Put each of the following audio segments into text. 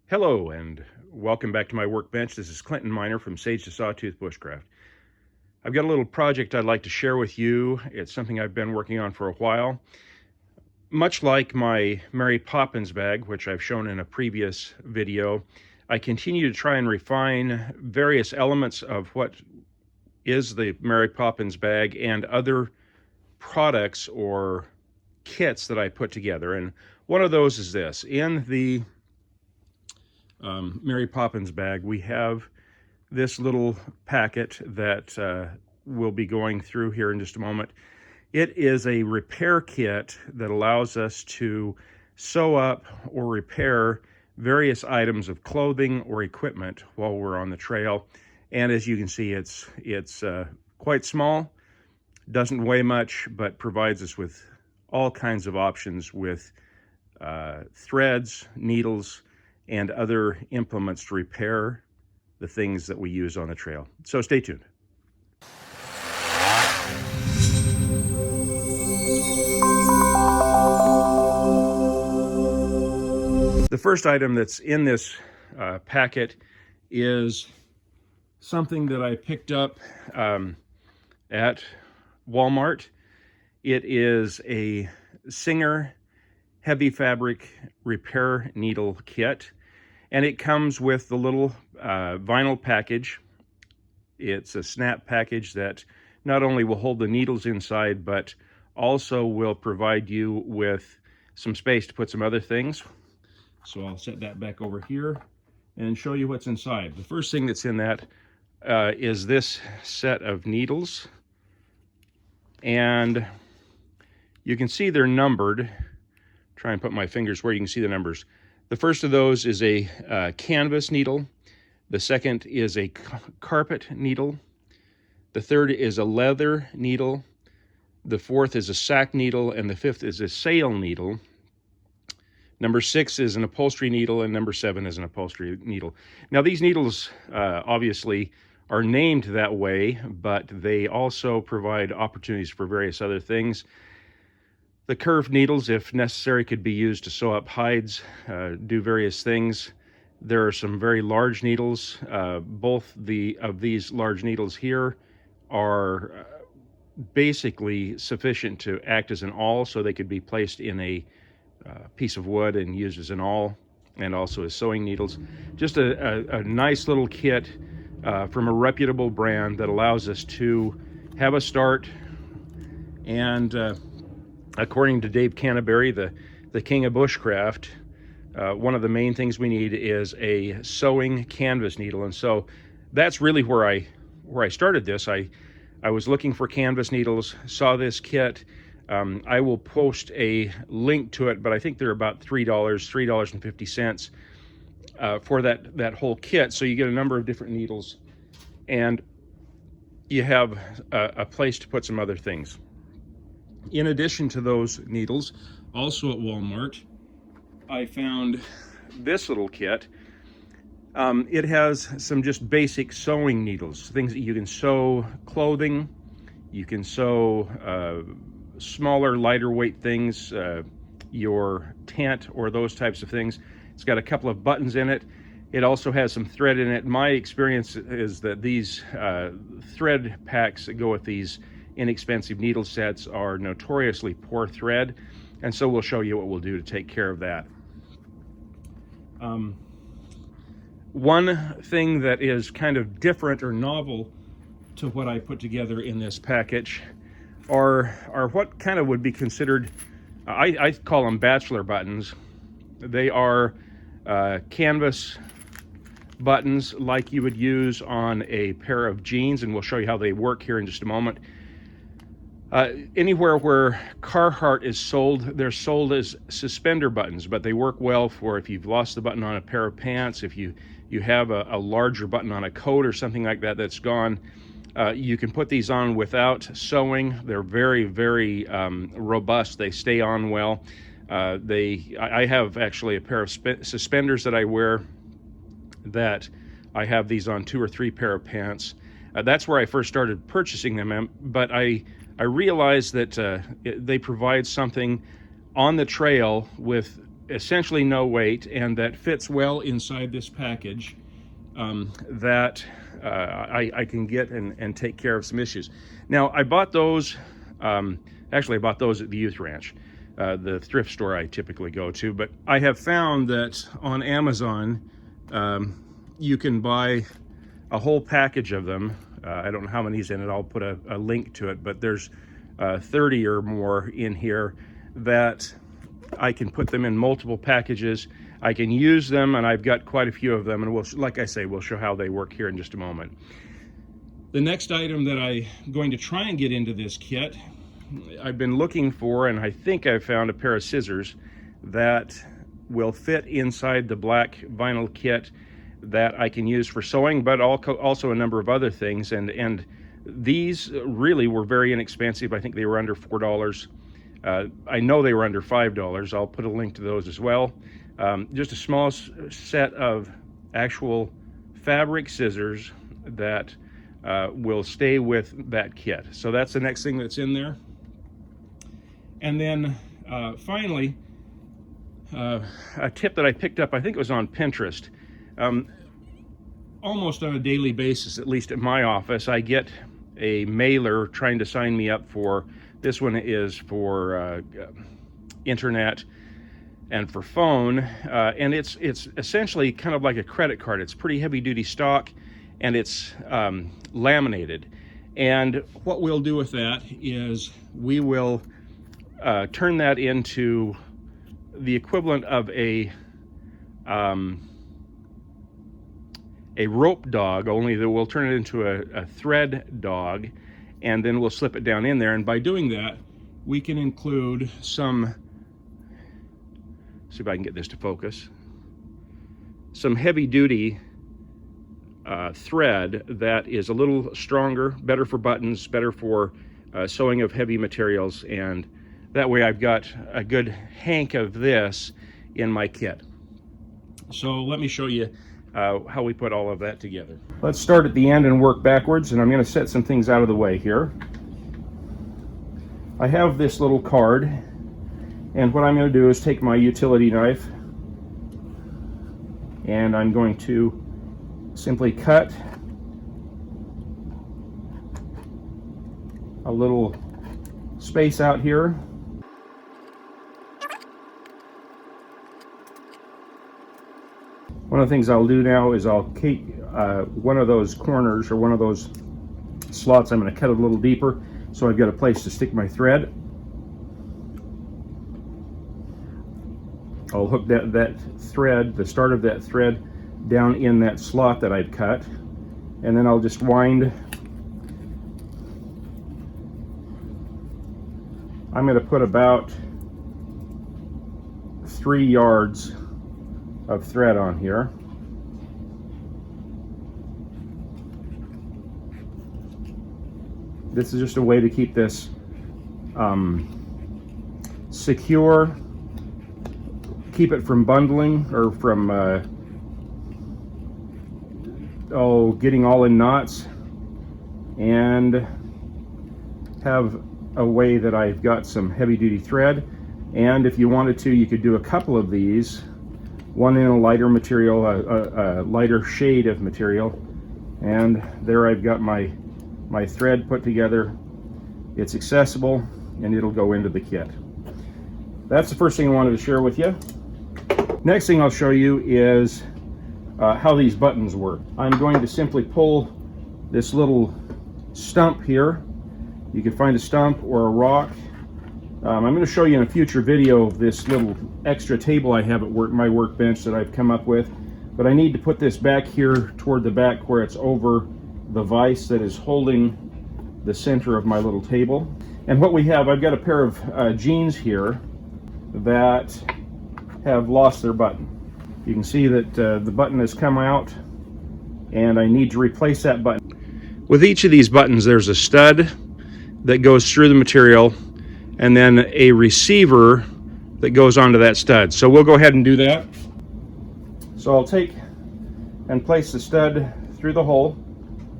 Hello and welcome back to my workbench. This is Clinton Miner from Sage to Sawtooth Bushcraft. I've got a little project I'd like to share with you. It's something I've been working on for a while. Much like my Mary Poppins bag, which I've shown in a previous video, I continue to try and refine various elements of what is the Mary Poppins bag and other products or kits that I put together. And one of those is this. In the Mary Poppins bag, we have this little packet that we'll be going through here in just a moment. It is a repair kit that allows us to sew up or repair various items of clothing or equipment while we're on the trail. And as you can see, it's quite small, doesn't weigh much, but provides us with all kinds of options with threads, needles, and other implements to repair the things that we use on the trail. So stay tuned. The first item that's in this packet is something that I picked up at Walmart. It is a Singer heavy fabric repair needle kit. And it comes with the little vinyl package. It's a snap package that not only will hold the needles inside, but also will provide you with some space to put some other things. So I'll set that back over here and show you what's inside. The first thing that's in that is this set of needles. And you can see they're numbered. Try and put my fingers where you can see the numbers. The first of those is a canvas needle. The second is a carpet needle. The third is a leather needle. The fourth is a sack needle, and the fifth is a sail needle. Number 6 is an upholstery needle, and number 7 is an upholstery needle. Now these needles obviously are named that way, but they also provide opportunities for various other things. The curved needles, if necessary, could be used to sew up hides, do various things. There are some very large needles. Both of these large needles here are basically sufficient to act as an awl, so they could be placed in a piece of wood and used as an awl, and also as sewing needles. Just a nice little kit from a reputable brand that allows us to have a start. And according to Dave Canterbury, the king of bushcraft, one of the main things we need is a sewing canvas needle. And so that's really where I started this. I was looking for canvas needles, saw this kit. I will post a link to it, but I think they're about $3.50 for that whole kit. So you get a number of different needles, and you have a place to put some other things. In addition to those needles, also at Walmart, I found this little kit. It has some just basic sewing needles, things that you can sew clothing, you can sew smaller, lighter weight things, your tent or those types of things. It's got a couple of buttons in it. It also has some thread in it. My experience is that these thread packs that go with these inexpensive needle sets are notoriously poor thread, and so we'll show you what we'll do to take care of that. One thing that is kind of different or novel to what I put together in this package are what kind of would be considered, I call them bachelor buttons. They are canvas buttons like you would use on a pair of jeans, and we'll show you how they work here in just a moment. Anywhere where Carhartt is sold, they're sold as suspender buttons, but they work well for if you've lost the button on a pair of pants, if you have a larger button on a coat or something like that that's gone. You can put these on without sewing. They're very, very robust. They stay on well. I have actually a pair of suspenders that I wear that I have these on 2 or 3 pair of pants. That's where I first started purchasing them, but I realized that they provide something on the trail with essentially no weight and that fits well inside this package, that I can get and take care of some issues. Now, I bought those, actually I bought those at the Youth Ranch, the thrift store I typically go to, but I have found that on Amazon, you can buy a whole package of them. I don't know how many's in it, I'll put a link to it, but there's 30 or more in here that I can put them in multiple packages. I can use them, and I've got quite a few of them, and we'll, like I say, we'll show how they work here in just a moment. The next item that I'm going to try and get into this kit, I've been looking for, and I think I've found a pair of scissors that will fit inside the black vinyl kit that I can use for sewing, but also a number of other things. And these really were very inexpensive. I think they were under $4. I know they were under $5. I'll put a link to those as well. Just a small set of actual fabric scissors that will stay with that kit. So that's the next thing that's in there. And then finally, a tip that I picked up, I think it was on Pinterest. Almost on a daily basis, at least at my office, I get a mailer trying to sign me up for, this one is for internet and for phone, and it's essentially kind of like a credit card. It's pretty heavy duty stock, and it's laminated. And what we'll do with that is we will turn that into the equivalent of a rope dog, only that we'll turn it into a thread dog, and then we'll slip it down in there. And by doing that, we can include some, see if I can get this to focus, some heavy duty thread that is a little stronger, better for buttons, better for sewing of heavy materials, and that way I've got a good hank of this in my kit. So let me show you how we put all of that together. Let's start at the end and work backwards, and I'm going to set some things out of the way here. I have this little card, and what I'm going to do is take my utility knife, and I'm going to simply cut a little space out here. One of the things I'll do now is I'll keep one of those corners, or one of those slots, I'm going to cut a little deeper so I've got a place to stick my thread. I'll hook that thread, the start of that thread, down in that slot that I've cut, and then I'll just wind. I'm going to put about 3 yards of thread on here. This is just a way to keep this secure, keep it from bundling or from getting all in knots, and have a way that I've got some heavy duty thread. And if you wanted to, you could do a couple of these, one in a lighter material, a lighter shade of material, and there I've got my thread put together. It's accessible, and it'll go into the kit. That's the first thing I wanted to share with you. Next thing I'll show you is how these buttons work. I'm going to simply pull this little stump here. You can find a stump or a rock. I'm going to show you in a future video of this little extra table I have at work, my workbench that I've come up with. But I need to put this back here toward the back where it's over the vise that is holding the center of my little table. And what we have, I've got a pair of jeans here that have lost their button. You can see that the button has come out, and I need to replace that button. With each of these buttons, there's a stud that goes through the material, and then a receiver that goes onto that stud. So we'll go ahead and do that. So I'll take and place the stud through the hole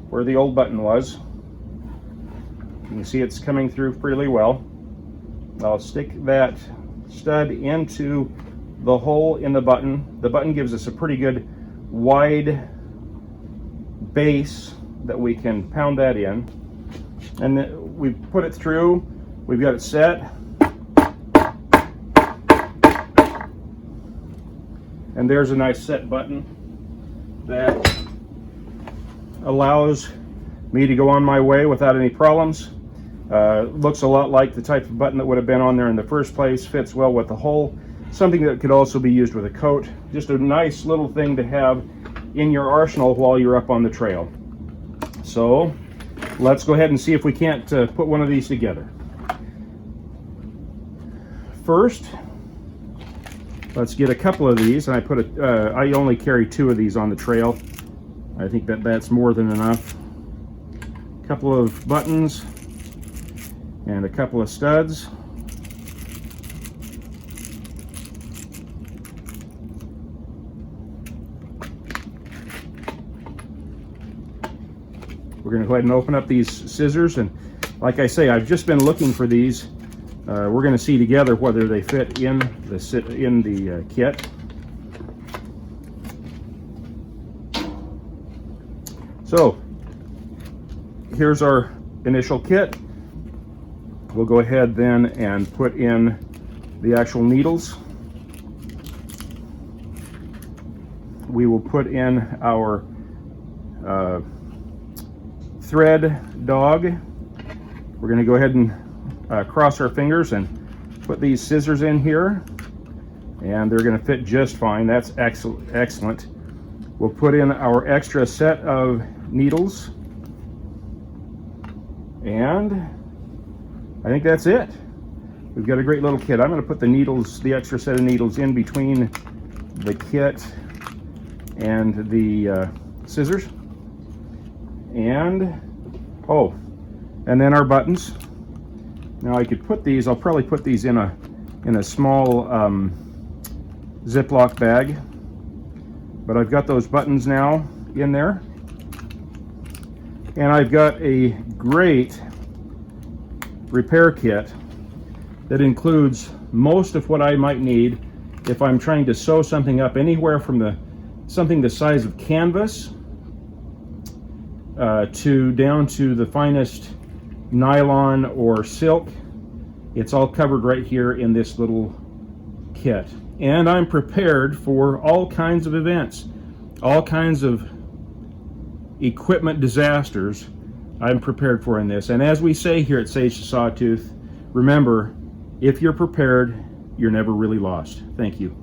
where the old button was. You can see it's coming through pretty well. I'll stick that stud into the hole in the button. The button gives us a pretty good wide base that we can pound that in. And then we put it through, we've got it set. And there's a nice set button that allows me to go on my way without any problems. Looks a lot like the type of button that would have been on there in the first place, fits well with the hole. Something that could also be used with a coat. Just a nice little thing to have in your arsenal while you're up on the trail. So let's go ahead and see if we can't put one of these together. First, let's get a couple of these, and I only carry 2 of these on the trail. I think that's more than enough. A couple of buttons and a couple of studs. We're going to go ahead and open up these scissors, and like I say, I've just been looking for these. We're going to see together whether they fit in the kit. So here's our initial kit. We'll go ahead then and put in the actual needles. We will put in our thread dog. We're going to go ahead and cross our fingers and put these scissors in here, and they're going to fit just fine. That's excellent. We'll put in our extra set of needles, and I think that's it. We've got a great little kit. I'm going to put the needles, the extra set of needles, in between the kit and the scissors. And then our buttons. Now I could put these, I'll probably put these in a small Ziploc bag, but I've got those buttons now in there. And I've got a great repair kit that includes most of what I might need if I'm trying to sew something up, anywhere from something the size of canvas down to the finest nylon or silk. It's all covered right here in this little kit. And I'm prepared for all kinds of events, all kinds of equipment disasters I'm prepared for in this. And as we say here at Sage to Sawtooth, remember, if you're prepared, you're never really lost. Thank you.